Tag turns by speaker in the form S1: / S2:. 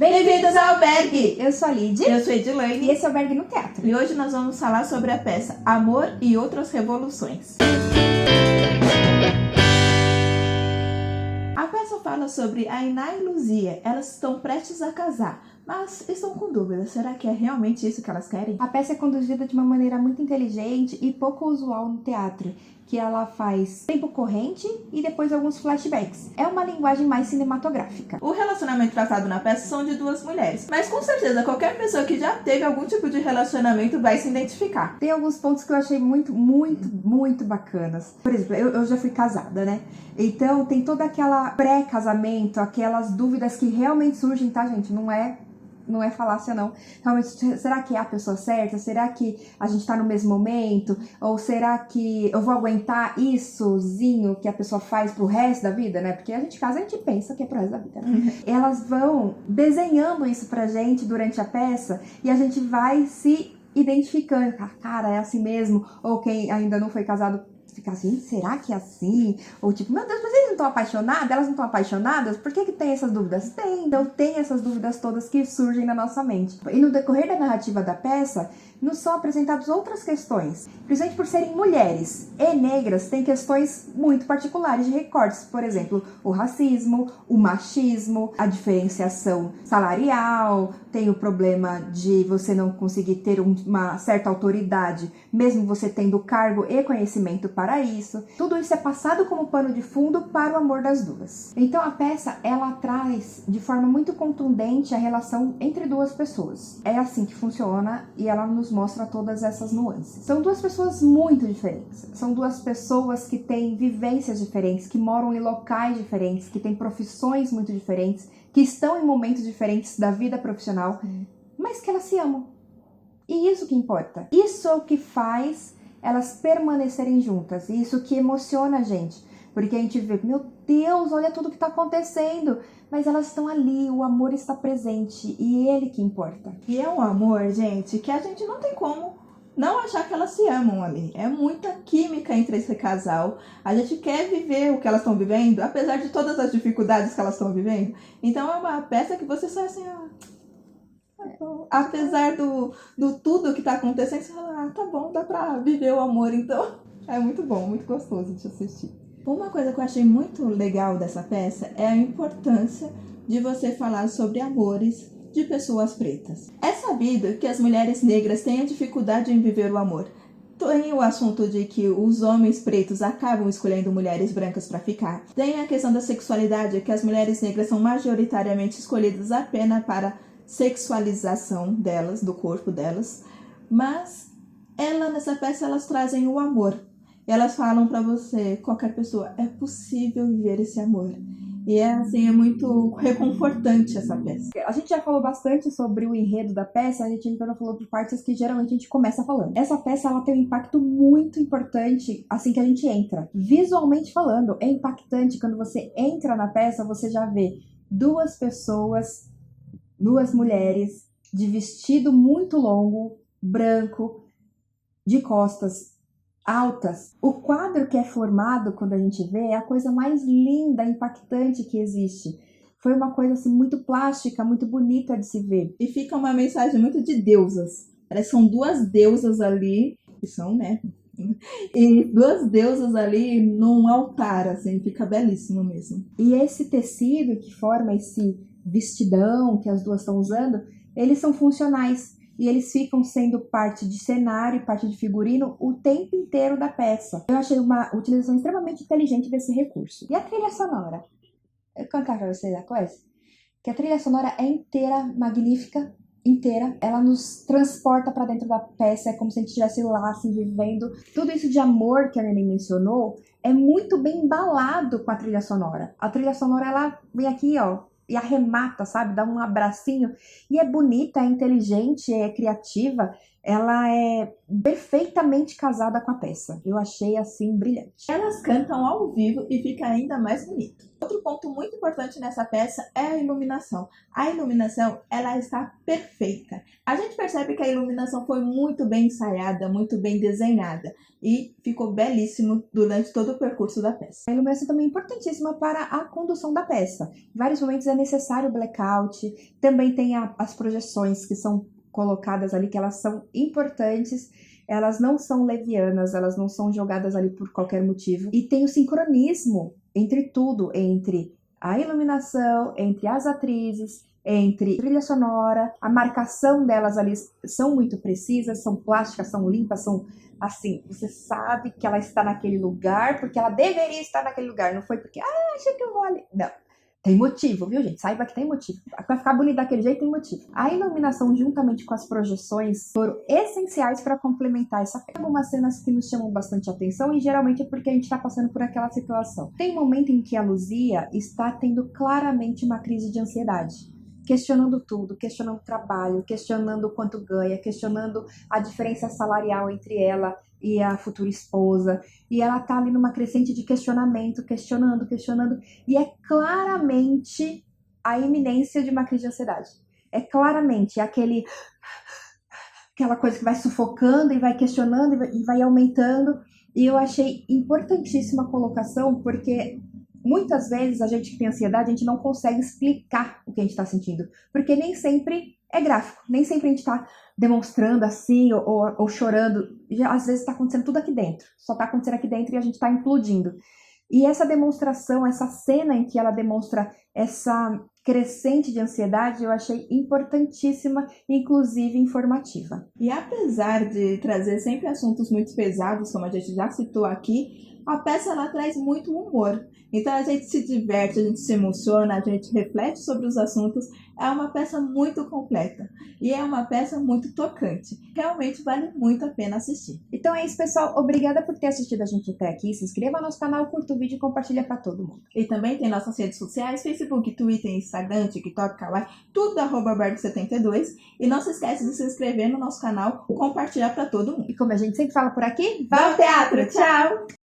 S1: Bem-vindos ao Albergue!
S2: Eu sou a Lídia.
S1: Eu sou a Edilane.
S2: E esse é o Albergue no Teatro.
S1: E hoje nós vamos falar sobre a peça Amor e Outras Revoluções. A peça fala sobre Ainá e Luzia. Elas estão prestes a casar, mas estão com dúvidas. Será que é realmente isso que elas querem?
S2: A peça é conduzida de uma maneira muito inteligente e pouco usual no teatro, que ela faz tempo corrente e depois alguns flashbacks. É uma linguagem mais cinematográfica.
S1: O relacionamento tratado na peça são de duas mulheres, mas com certeza qualquer pessoa que já teve algum tipo de relacionamento vai se identificar.
S2: Tem alguns pontos que eu achei muito bacanas. Por exemplo, eu já fui casada, né? Então tem toda aquela pré-casamento, aquelas dúvidas que realmente surgem, tá, gente? Não é falácia, não. Realmente, será que é a pessoa certa? Será que a gente tá no mesmo momento? Ou será que eu vou aguentar issozinho que a pessoa faz pro resto da vida, né? Porque a gente casa, a gente pensa que é pro resto da vida, né? Elas vão desenhando isso pra gente durante a peça e a gente vai se identificando. Cara, é assim mesmo? Ou quem ainda não foi casado fica assim, será que é assim? Ou tipo, meu Deus, mas eles não estão apaixonados? Elas não estão apaixonadas? Por que tem essas dúvidas? Tem, então tem essas dúvidas todas que surgem na nossa mente. E no decorrer da narrativa da peça, nos são apresentadas outras questões. Principalmente por serem mulheres e negras, tem questões muito particulares de recortes. Por exemplo, o racismo, o machismo, a diferenciação salarial, tem o problema de você não conseguir ter uma certa autoridade, mesmo você tendo cargo e conhecimento para isso. Tudo isso é passado como pano de fundo para o amor das duas. Então a peça, ela traz de forma muito contundente a relação entre duas pessoas. É assim que funciona e ela nos mostra todas essas nuances. São duas pessoas muito diferentes. São duas pessoas que têm vivências diferentes, que moram em locais diferentes, que têm profissões muito diferentes, que estão em momentos diferentes da vida profissional, mas que elas se amam. E isso que importa. Isso é o que faz elas permanecerem juntas. E isso que emociona a gente. Porque a gente vê, meu Deus, olha tudo que está acontecendo. Mas elas estão ali, o amor está presente. E ele que importa.
S1: E é um amor, gente, que a gente não tem como não achar que elas se amam ali. É muita química entre esse casal. A gente quer viver o que elas estão vivendo, apesar de todas as dificuldades que elas estão vivendo. Então é uma peça que você sai assim, apesar do tudo que está acontecendo, você fala, tá bom, dá pra viver o amor, então. É muito bom, muito gostoso de assistir. Uma coisa que eu achei muito legal dessa peça é a importância de você falar sobre amores de pessoas pretas. É sabido que as mulheres negras têm a dificuldade em viver o amor. Tem o assunto de que os homens pretos acabam escolhendo mulheres brancas para ficar. Tem a questão da sexualidade, que as mulheres negras são majoritariamente escolhidas apenas para sexualização delas, do corpo delas. Mas nessa peça elas trazem o amor. Elas falam pra você, qualquer pessoa, é possível viver esse amor. E assim, é muito reconfortante essa peça.
S2: A gente já falou bastante sobre o enredo da peça, a gente ainda não falou de partes que geralmente a gente começa falando. Essa peça, ela tem um impacto muito importante assim que a gente entra. Visualmente falando, é impactante. Quando você entra na peça, você já vê duas pessoas, duas mulheres, de vestido muito longo, branco, de costas altas. O quadro que é formado quando a gente vê é a coisa mais linda, impactante que existe. Foi uma coisa assim muito plástica, muito bonita de se ver.
S1: E fica uma mensagem muito de deusas. Parece que são duas deusas ali, que são, né? E duas deusas ali num altar, assim, fica belíssimo mesmo.
S2: E esse tecido que forma esse vestidão que as duas estão usando, eles são funcionais. E eles ficam sendo parte de cenário, parte de figurino o tempo inteiro da peça. Eu achei uma utilização extremamente inteligente desse recurso. E a trilha sonora? Eu cantar pra vocês a coisa? Que a trilha sonora é inteira, magnífica, inteira. Ela nos transporta para dentro da peça, é como se a gente estivesse lá, assim, vivendo. Tudo isso de amor que a Neném mencionou é muito bem embalado com a trilha sonora. A trilha sonora, ela vem aqui, ó, e arremata, sabe? Dá um abracinho. E é bonita, é inteligente, é criativa. ela é perfeitamente casada com a peça. Eu achei, assim, brilhante.
S1: Elas cantam ao vivo e fica ainda mais bonito. Outro ponto muito importante nessa peça é a iluminação. A iluminação, ela está perfeita. A gente percebe que a iluminação foi muito bem ensaiada, muito bem desenhada e ficou belíssimo durante todo o percurso da peça.
S2: A iluminação também é importantíssima para a condução da peça. Em vários momentos é necessário o blackout, também tem as projeções que são colocadas ali, que elas são importantes, elas não são levianas, elas não são jogadas ali por qualquer motivo. E tem o sincronismo entre tudo, entre a iluminação, entre as atrizes, entre trilha sonora, a marcação delas ali são muito precisas, são plásticas, são limpas, são assim, você sabe que ela está naquele lugar porque ela deveria estar naquele lugar, não foi porque, acho que eu vou ali. Não. Tem motivo, viu, gente? Saiba que tem motivo. Pra ficar bonito daquele jeito, tem motivo. A iluminação, juntamente com as projeções, foram essenciais para complementar essa peça. Tem algumas cenas que nos chamam bastante atenção e geralmente é porque a gente está passando por aquela situação. Tem um momento em que a Luzia está tendo claramente uma crise de ansiedade. Questionando tudo, questionando o trabalho, questionando o quanto ganha, questionando a diferença salarial entre ela e a futura esposa. E ela tá ali numa crescente de questionamento, questionando, e é claramente a iminência de uma crise de ansiedade. É claramente aquela coisa que vai sufocando e vai questionando e vai aumentando. E eu achei importantíssima a colocação, porque muitas vezes a gente que tem ansiedade, a gente não consegue explicar o que a gente está sentindo, porque nem sempre é gráfico, nem sempre a gente está demonstrando assim ou chorando. Às vezes está acontecendo tudo aqui dentro, só está acontecendo aqui dentro e a gente está implodindo. E essa demonstração, essa cena em que ela demonstra essa crescente de ansiedade, eu achei importantíssima, inclusive informativa.
S1: E apesar de trazer sempre assuntos muito pesados, como a gente já citou aqui, a peça ela traz muito humor. Então a gente se diverte, a gente se emociona, a gente reflete sobre os assuntos. É uma peça muito completa e é uma peça muito tocante. Realmente vale muito a pena assistir.
S2: Então é isso, pessoal. Obrigada por ter assistido a gente até aqui. Se inscreva no nosso canal, curta o vídeo e compartilha para todo mundo.
S1: E também tem nossas redes sociais, Facebook, Twitter, Instagram, TikTok, Kawaii, tudo @Berg72. E não se esquece de se inscrever no nosso canal, compartilhar para todo mundo.
S2: E como a gente sempre fala por aqui,
S1: Vá ao teatro! Tchau!